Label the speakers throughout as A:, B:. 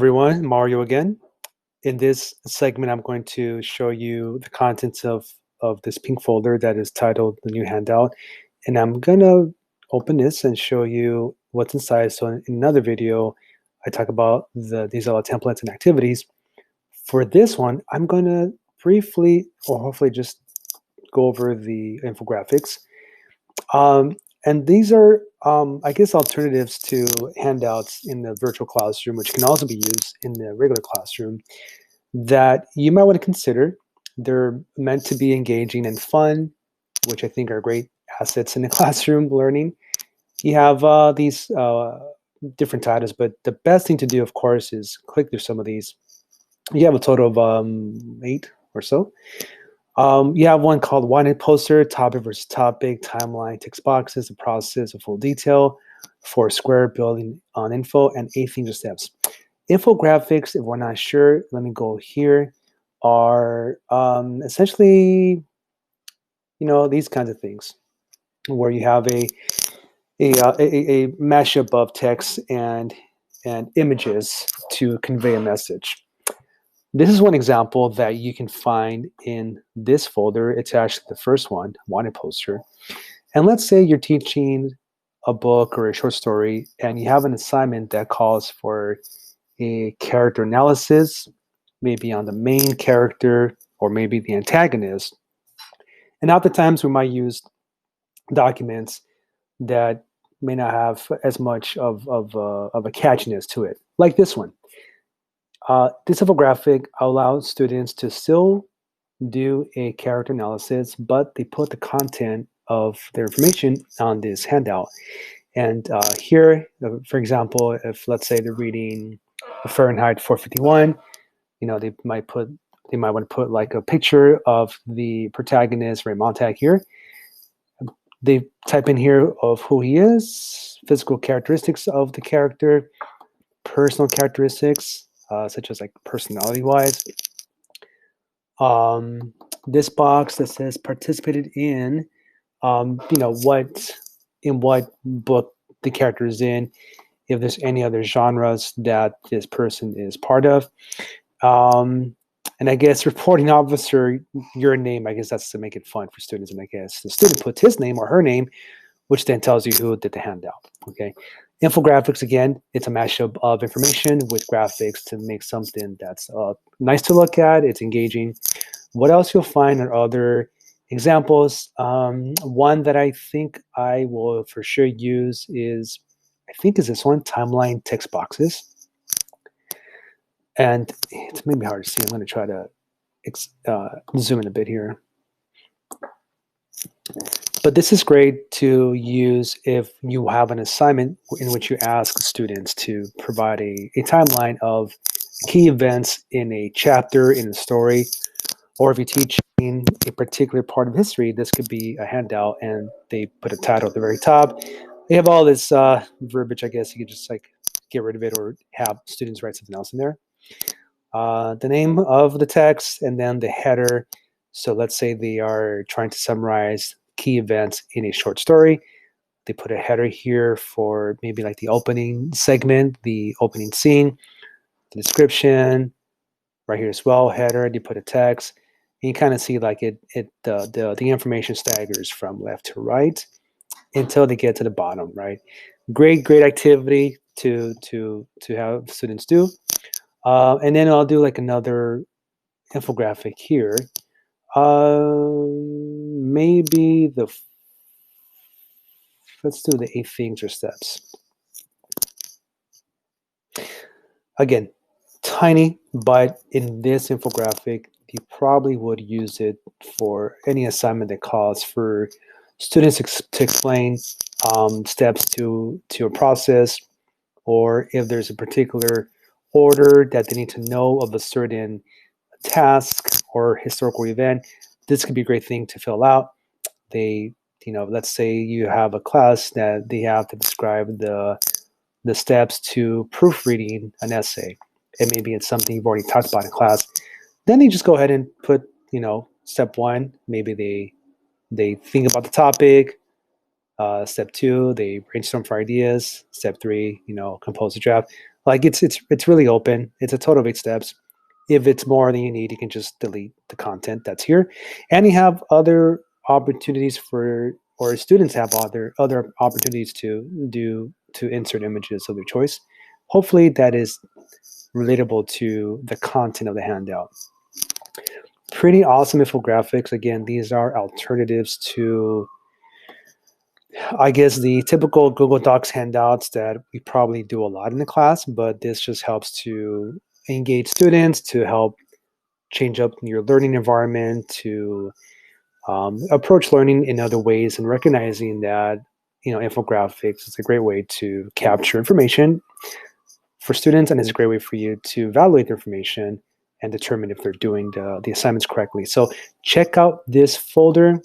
A: Everyone, Mario again. In this segment, I'm going to show you the contents of this pink folder that is titled the new handout. And I'm going to open this and show you what's inside. So in another video, I talk about these are the templates and activities. For this one, I'm going to briefly or hopefully just go over the infographics. And these are, I guess, alternatives to handouts in the virtual classroom, which can also be used in the regular classroom, that you might want to consider. They're meant to be engaging and fun, which I think are great assets in the classroom learning. You have these different titles, but the best thing to do, of course, is click through some of these. You have a total of 8 or so. You have one called wanted poster, topic versus topic, timeline, text boxes, the process of full detail, 4 square, building on info, and 8 things or steps. Infographics, if we're not sure, let me go here, are essentially, these kinds of things where you have a mashup of text and images to convey a message. This is one example that you can find in this folder. It's actually the first one, wanted poster. And let's say you're teaching a book or a short story, and you have an assignment that calls for a character analysis, maybe on the main character or maybe the antagonist. And oftentimes we might use documents that may not have as much of a catchiness to it, like this one. This infographic allows students to still do a character analysis, but they put the content of their information on this handout. And here, for example, if let's say they're reading Fahrenheit 451, they might want to put like a picture of the protagonist, Ray Montag here. They type in here of who he is, physical characteristics of the character, personal characteristics, such as like personality-wise. This box that says participated in, what book the character is in, if there's any other genres that this person is part of. And I guess reporting officer, your name, I guess that's to make it fun for students. And I guess the student puts his name or her name, which then tells you who did the handout. Okay. Infographics, again, it's a mashup of information with graphics to make something that's nice to look at. It's engaging. What else you'll find are other examples. One that I think I will for sure use is this one, timeline text boxes. And it's maybe hard to see. I'm going to try to zoom in a bit here. But this is great to use if you have an assignment in which you ask students to provide a timeline of key events in a chapter, in a story, or if you're teaching a particular part of history, this could be a handout and they put a title at the very top. They have all this verbiage, I guess you could just like get rid of it or have students write something else in there. The name of the text and then the header. So let's say they are trying to summarize key events in a short story. They put a header here for maybe like the opening segment, the opening scene, the description, right here as well, header, they put a text. And you kind of see like the information staggers from left to right until they get to the bottom, right? Great activity to have students do. And then I'll do like another infographic here. Maybe let's do the 8 things or steps. Again, tiny, but in this infographic, you probably would use it for any assignment that calls for students to explain steps to a process, or if there's a particular order that they need to know of a certain task or historical event. This could be a great thing to fill out. Let's say you have a class that they have to describe the steps to proofreading an essay, and maybe it's something you've already talked about in class. Then you just go ahead and put, step 1, maybe they think about the topic. Step 2, they brainstorm for ideas. Step 3, compose a draft. Like it's really open. It's a total of 8 steps. If it's more than you need, you can just delete the content that's here. And you have other opportunities for, or students have other opportunities to insert images of their choice. Hopefully that is relatable to the content of the handout. Pretty awesome infographics. Again, these are alternatives to, I guess, the typical Google Docs handouts that we probably do a lot in the class, but this just helps to engage students, to help change up your learning environment, to approach learning in other ways, and recognizing that infographics is a great way to capture information for students, and it's a great way for you to evaluate the information and determine if they're doing the assignments correctly. So check out this folder.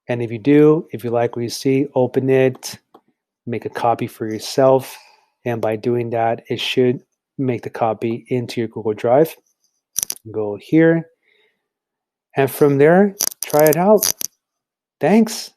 A: And if you do, if you like what you see, open it, make a copy for yourself. And by doing that, it should make the copy into your Google Drive. Go here. And from there, try it out. Thanks.